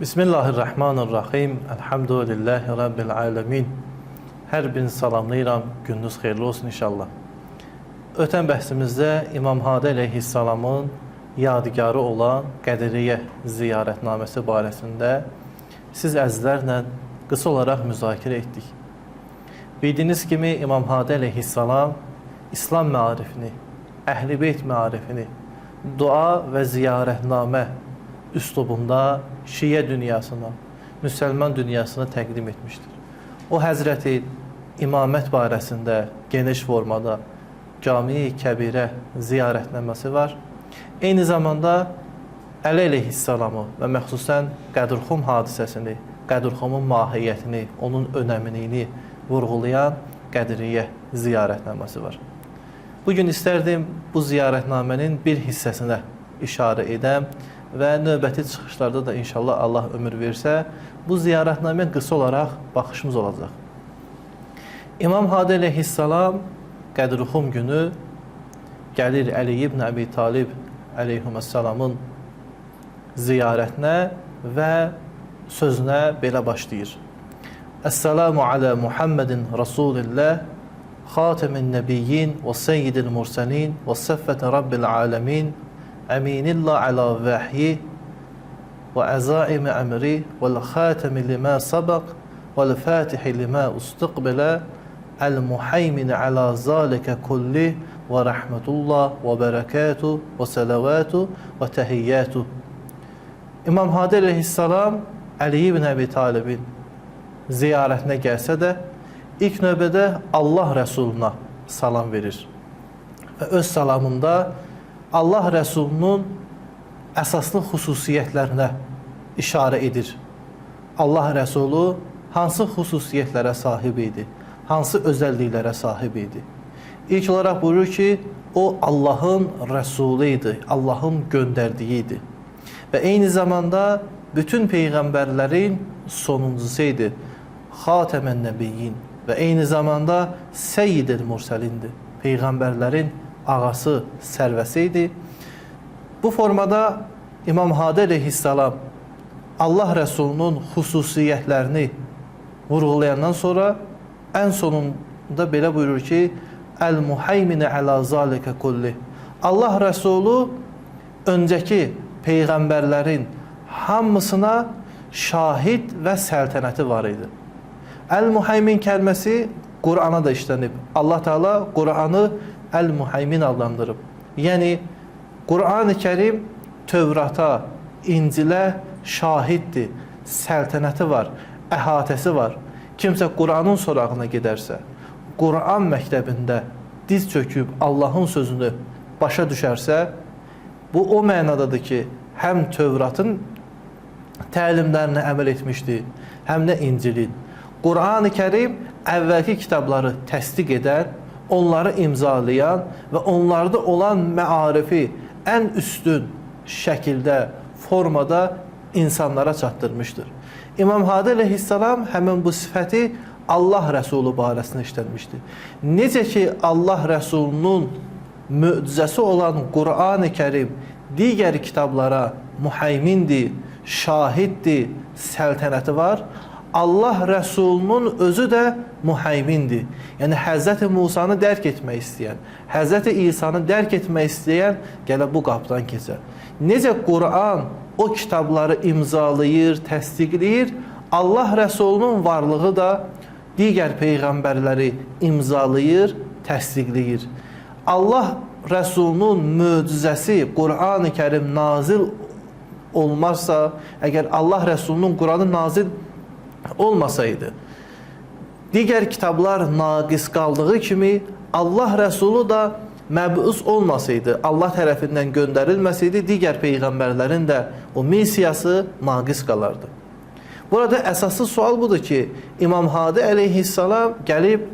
Bismillahirrahmanirrahim. Elhamdülillahi Rabbil alemin. Hər birini salamlayıram. Gününüz xeyirli olsun inşallah. Ötən bəhsimizdə İmam Hadi əleyhissalamın yadigarı olan Qədiriyyə ziyarətnaməsi barəsində siz əzizlərlə qısa olaraq müzakirə etdik. Bildiyiniz kimi İmam Hadi əleyhissalam İslam məarifini, Əhl-i Beyt məarifini, dua və ziyarətnamə üslubunda Şiə dünyasına, müsəlman dünyasına təqdim etmişdir. O Həzrəti imamət barəsində geniş formada Cami-i Kəbirə ziyarətnəməsi var. Eyni zamanda Əli əleyhissalamı və məxsusən Qədirxum hadisəsini, Qədirxumun mahiyyətini, onun önəmini vurğulayan Qədiriyyə ziyarətnaməsi var. Bugün istərdim bu ziyarətnamənin bir hissəsinə işarə edəm və növbəti çıxışlarda da inşallah Allah ömür versə, bu ziyarətnaməyə qısa olaraq baxışımız olacaq. İmam Hadi əleyhissalam Qədirxum günü gəlir Əli ibn Əbi Talib əleyhissalamın ziyarətinə və sözünə belə başlayır. Əssalamu alə Muhammedin Rasulillah, xatemin nəbiyyin və seyyidil mursəlin və səffəti rabbil aləmin, əminillah alə vəhyi və əzaimi əmri vəl-xatəmi limə sabaq vəl-fatihi limə ustiqbilə əl-muhaymini alə zalikə kulli və rəhmətullah və bərəkətu və sələvatu və təhiyyatu. İmam Hadi əleyhissalam Əli ibn Əbi Talibin ziyarətinə gəlsə də ilk növbədə Allah Rəsuluna salam verir və öz salamında Allah Rəsulunun əsaslı xüsusiyyətlərinə işarə edir. Allah Rəsulu hansı xüsusiyyətlərə sahib idi, hansı özəlliklərə sahib idi? İlk olaraq buyurur ki, o Allahın Rəsulu idi, Allahın göndərdiyi idi. Və eyni zamanda bütün peyğəmbərlərin sonuncusu idi. Xatəmən nəbiyyin və eyni zamanda Seyyidil Mursəlindir. Peyğəmbərlərin ağası, sərvəsi idi. Bu formada İmam Hadi əleyhissalam Allah Rəsulunun xüsusiyyətlərini vurğulayandan sonra ən sonunda belə buyurur ki, Əl-muhayminə ələ zalikə kulli. Allah Rəsulu öncəki peyğəmbərlərin hamısına şahid və səltənəti var idi. Əl-muhaymin kəlməsi Qur'ana da işlənib. Allah Teala Qur'anı Əl-muhaymin adlandırıb. Yəni, Qur'an-ı Kərim Tövrata, İncilə şahiddir, səltənəti var, əhatəsi var. Kimsə Qur'anın sorağına gedərsə, Qur'an məktəbində diz çöküb Allahın sözünü başa düşərsə, bu o mənadadır ki, həm Tövratın təlimlərinə əməl etmişdir, həm də İncilin. Qur'an-ı Kərim əvvəlki kitabları təsdiq edən, onları imzalayan və onlarda olan məarifi ən üstün şəkildə, formada insanlara çatdırmışdır. İmam Hadi əleyhissalam həmin bu sifəti Allah Rəsulu barəsində işlənmişdir. Necə ki, Allah Rəsulunun möcüzəsi olan Qur'an-ı Kərim digər kitablara muhaymindir, şahiddir, səltənəti var, Allah Rəsulunun özü də muhaymindir. Yəni, Həzrəti Musanı dərk etmək istəyən, Həzrəti İsanı dərk etmək istəyən gələ bu qapıdan keçər. Necə Qur'an o kitabları imzalayır, təsdiqləyir, Allah Rəsulunun varlığı da digər peyğəmbərləri imzalayır, təsdiqləyir. Allah Rəsulunun möcüzəsi Qur'an-ı Kərim nazil olmazsa, əgər Allah Rəsulunun Qur'anı nazil olmasaydı, digər kitablar naqis qaldığı kimi Allah Rəsulu da məbus olmasaydı, Allah tərəfindən göndərilməsəydi, digər peyğəmbərlərin də o missiyası naqis qalardı. Burada əsaslı sual budur ki, İmam Hadi əleyhissalam gəlib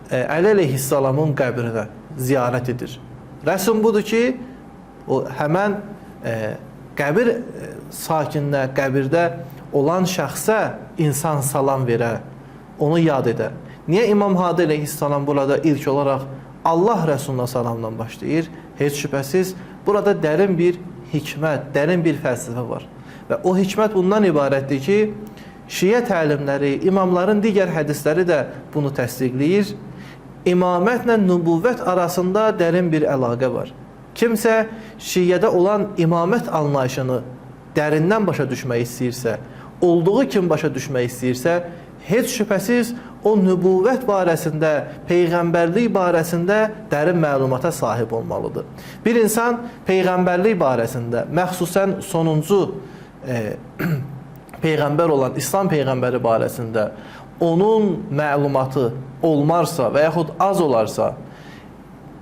Əli əleyhissalamın qəbrinə ziyarət edir. Rəsm budur ki, o həmən qəbir sakininə, qəbirdə olan şəxsə insan salam verə, onu yad edə. Niyə İmam Hadi əleyhissalam burada ilk olaraq Allah Rəsuluna salamdan başlayır? Heç şübhəsiz burada dərin bir hikmət, dərin bir fəlsəfə var. Və o hikmət bundan ibarətdir ki, Şiə təlimləri, imamların digər hədisləri də bunu təsdiqləyir. İmamətlə nübüvvət arasında dərin bir əlaqə var. Kimsə Şiədə olan imamət anlayışını dərindən başa düşmək istəyirsə, olduğu kimi başa düşmək istəyirsə, heç şübhəsiz o nübüvvət barəsində, peyğəmbərlik barəsində dərin məlumata sahib olmalıdır. Bir insan peyğəmbərlik barəsində, məxsusən sonuncu peyğəmbər olan İslam peyğəmbəri barəsində onun məlumatı olmarsa və yaxud az olarsa,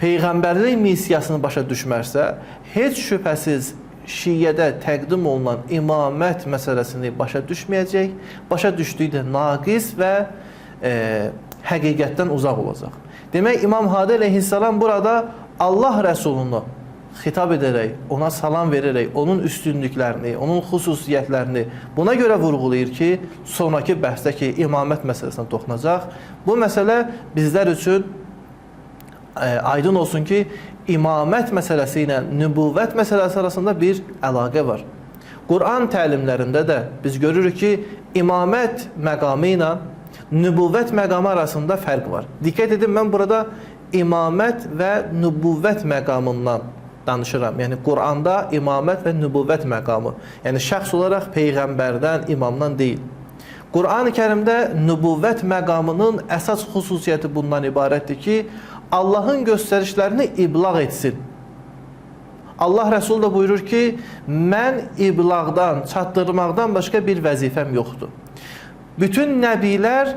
peyğəmbərlik missiyasını başa düşmərsə, heç şübhəsiz Şiədə təqdim olunan imamət məsələsini başa düşməyəcək, başa düşdüyü də naqis və həqiqətdən uzaq olacaq. Demək, İmam Hadi əleyhissalam burada Allah Rəsulunu xitab edərək, ona salam verərək, onun üstünlüklərini, onun xüsusiyyətlərini buna görə vurğulayır ki, sonraki bəhsdəki imamət məsələsinə toxunacaq. Bu məsələ bizlər üçün aydın olsun ki, imamət məsələsi ilə nübüvvət məsələsi arasında bir əlaqə var. Quran təlimlərində də biz görürük ki, imamət məqamı ilə nübüvvət məqamı arasında fərq var. Diqqət edin, mən burada imamət və nübüvvət məqamından danışıram. Yəni, Quranda imamət və nübüvvət məqamı. Yəni, şəxs olaraq peyğəmbərdən, imamdan deyil. Quran-ı Kərimdə nübüvvət məqamının əsas xüsusiyyəti bundan ibarətdir ki, Allahın göstərişlərini iblağ etsin. Allah Rəsul da buyurur ki, mən iblağdan, çatdırmaqdan başqa bir vəzifəm yoxdur. Bütün nəbilər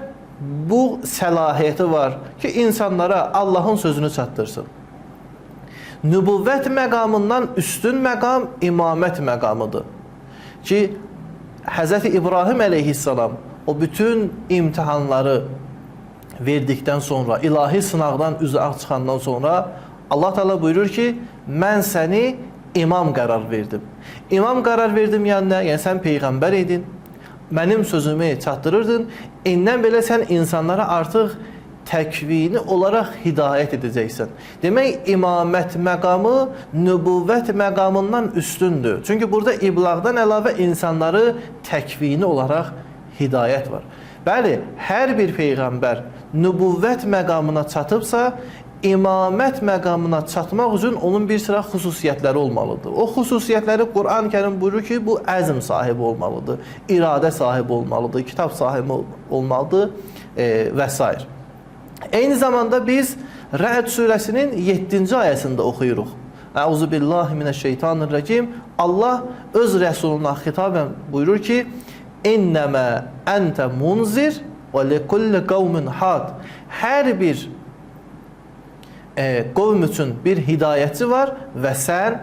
bu səlahiyyəti var ki, insanlara Allahın sözünü çatdırsın. Nübüvvət məqamından üstün məqam imamət məqamıdır. Ki, Hz. İbrahim əleyhissalam o bütün imtihanları verdikdən sonra, ilahi sınaqdan üzü ağ çıxandan sonra Allah Teala buyurur ki, mən səni imam qərar verdim. İmam qərar verdim yəni nə? Yəni sən peyğəmbər idin, mənim sözümü çatdırırdın, indən belə sən insanlara artıq təkvini olaraq hidayət edəcəksən. Demək, imamət məqamı nübüvvət məqamından üstündür. Çünki burada iblağdan əlavə insanları təkvini olaraq hidayət var. Bəli, hər bir peyğəmbər nübüvvət məqamına çatıbsa, imamət məqamına çatmaq üçün onun bir sıra xüsusiyyətləri olmalıdır. O xüsusiyyətləri Quran-ı Kərim buyurur ki, bu əzm sahibi olmalıdır, iradə sahibi olmalıdır, kitab sahibi olmalıdır və s. Eyni zamanda biz Rə'd surəsinin 7-ci ayəsində oxuyuruq. Əuzubillahimineşşeytanirracim. Allah öz rəsuluna xitabən buyurur ki, İnnəmə əntə munzir və likulli qavmin had. Hər bir qovm üçün bir hidayətçi var və sən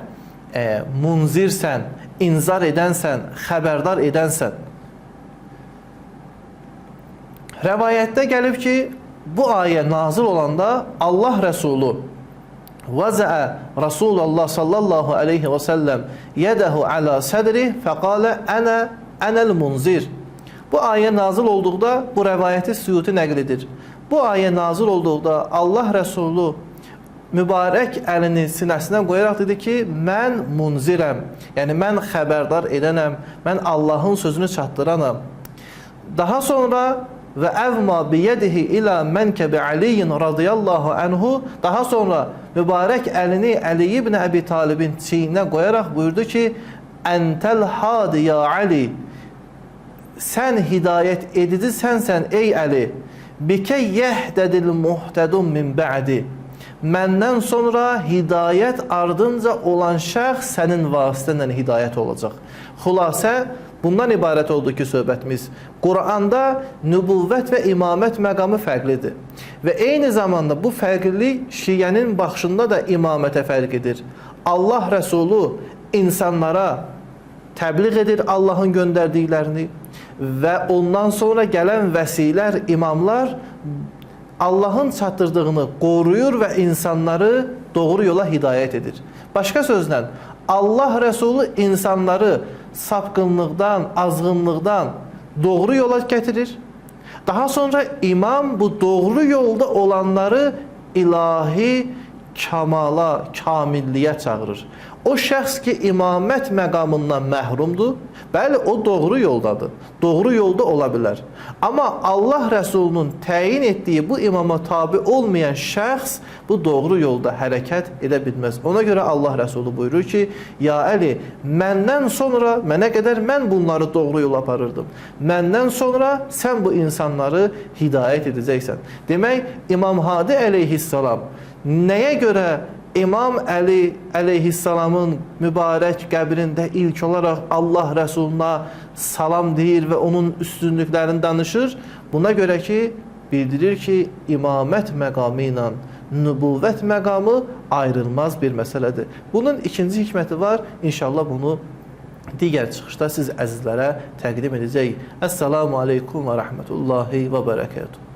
munzirsən, inzar edənsən, xəbərdar edənsən. Rəvayətdə gəlib ki, bu ayə nazil olanda Allah Rəsulu vəzəə Rasulullah sallallahu aleyhi və səlləm yədəhu alə sədri fəqalə ənəl munzir. Bu ayə nazil olduqda bu rəvayəti Suyuti nəql edir. Bu ayə nazil olduqda Allah Rəsulu mübarək əlini sinəsinə qoyaraq dedi ki, mən munzirəm, yəni mən xəbərdar edənəm, mən Allahın sözünü çatdıranam. Daha sonra və əvma biyədihi ilə mənkəbi Aliyin radiyallahu anhu, daha sonra mübarək əlini Əli ibn Əbi Talibin çiyninə qoyaraq buyurdu ki, əntəl hadi ya Ali, sən hidayət edici sənsən ey Əli, bikə yəhdədil muhtədun min bə'di, məndən sonra hidayət ardınca olan şəxs sənin vasitənlə hidayət olacaq. Xülasə, bundan ibarət oldu ki, söhbətimiz Quranda nübüvvət və imamət məqamı fərqlidir. Və eyni zamanda bu fərqlilik Şiənin baxışında da imamətə fərq edir. Allah Rəsulu insanlara təbliğ edir Allahın göndərdiklərini və ondan sonra gələn vəsilər, imamlar Allahın çatdırdığını qoruyur və insanları doğru yola hidayət edir. Başqa sözlə, Allah Rəsulu insanları sapqınlıqdan, azğınlıqdan doğru yola gətirir. Daha sonra imam bu doğru yolda olanları ilahi kamala, kamilliyə çağırır. O şəxs ki, imamət məqamından məhrumdur, bəli, o doğru yoldadır. Doğru yolda ola bilər. Amma Allah Rəsulunun təyin etdiyi bu imama tabi olmayan şəxs bu doğru yolda hərəkət edə bilməz. Ona görə Allah Rəsulu buyurur ki, ya Əli, məndən sonra, mənə qədər mən bunları doğru yola aparırdım. Məndən sonra sən bu insanları hidayət edəcəksən. Demək, İmam Hadi əleyhissalam nəyə görə İmam Əli əleyhissalamın mübarək qəbrində ilk olaraq Allah Rəsuluna salam deyir və onun üstünlüklərini danışır? Buna görə ki, bildirir ki, imamət məqamı ilə nübüvvət məqamı ayrılmaz bir məsələdir. Bunun ikinci hikməti var. İnşallah bunu digər çıxışda siz əzizlərə təqdim edəcəyik. Əssalamu aleykum və rəhmətullahi və bərəkətuhu.